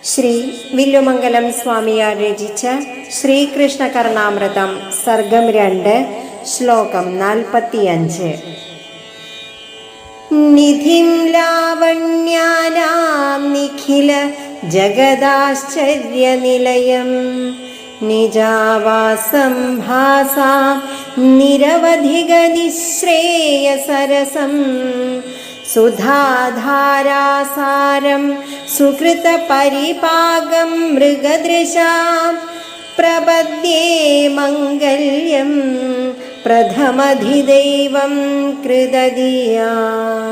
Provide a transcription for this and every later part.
ശ്രീ വില്ലുമംഗലം സ്വാമിയാർ രചിച്ച ശ്രീകൃഷ്ണ കർണാമൃതം സർഗം 2 ശ്ലോകം 45. നിധിം ലാവണ്യാനാം നിഖില ജഗദാശ്ചര്യനിലയം നിജാവാസം ഭാസാം നിരവധിഗനിശ്രേയസരസം സുധാധാരാസാരം സുകൃതപരിപാകം മൃഗദൃശാം പ്രപദ്യേ മംഗല്യം പ്രഥമധിദൈവം കൃതധിയാം.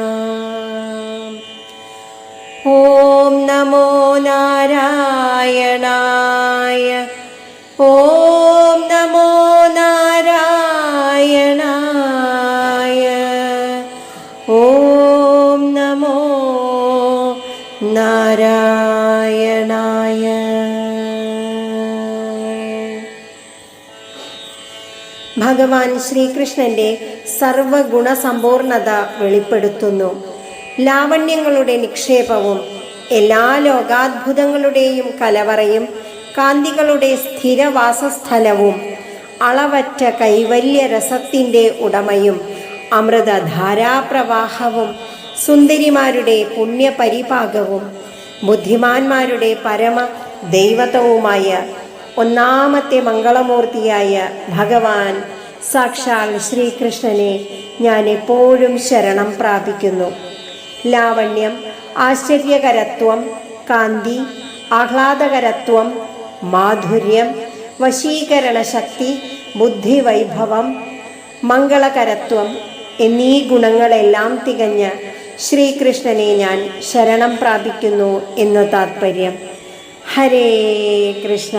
ഓം നമോ നാരായണായ. ഓം നമോ നാരായണായ. ഓം നമോ നാരായണായ. ഭഗവാൻ ശ്രീകൃഷ്ണന്റെ സർവഗുണസമ്പൂർണത വെളിപ്പെടുത്തുന്നു. ലാവണ്യങ്ങളുടെ നിക്ഷേപവും എല്ലാ ലോകാത്ഭുതങ്ങളുടെയും കലവറയും കാന്തികളുടെ സ്ഥിരവാസസ്ഥലവും അളവറ്റ കൈവല്യരസത്തിൻ്റെ ഉടമയും അമൃതധാരാപ്രവാഹവും സുന്ദരിമാരുടെ പുണ്യപരിപാകവും ബുദ്ധിമാന്മാരുടെ പരമ ദൈവതവുമായ ഒന്നാമത്തെ മംഗളമൂർത്തിയായ ഭഗവാൻ സാക്ഷാൽ ശ്രീകൃഷ്ണനെ ഞാൻ എപ്പോഴും ശരണം പ്രാപിക്കുന്നു. ലാവണ്യം, ആശ്ചര്യകരത്വം, കാന്തി, ആഹ്ലാദകരത്വം, മാധുര്യം, വശീകരണശക്തി, ബുദ്ധിവൈഭവം, മംഗളകരത്വം എന്നീ ഗുണങ്ങളെല്ലാം തികഞ്ഞ ശ്രീകൃഷ്ണനെ ഞാൻ ശരണം പ്രാപിക്കുന്നു എന്ന് താത്പര്യം. ഹരേ കൃഷ്ണ.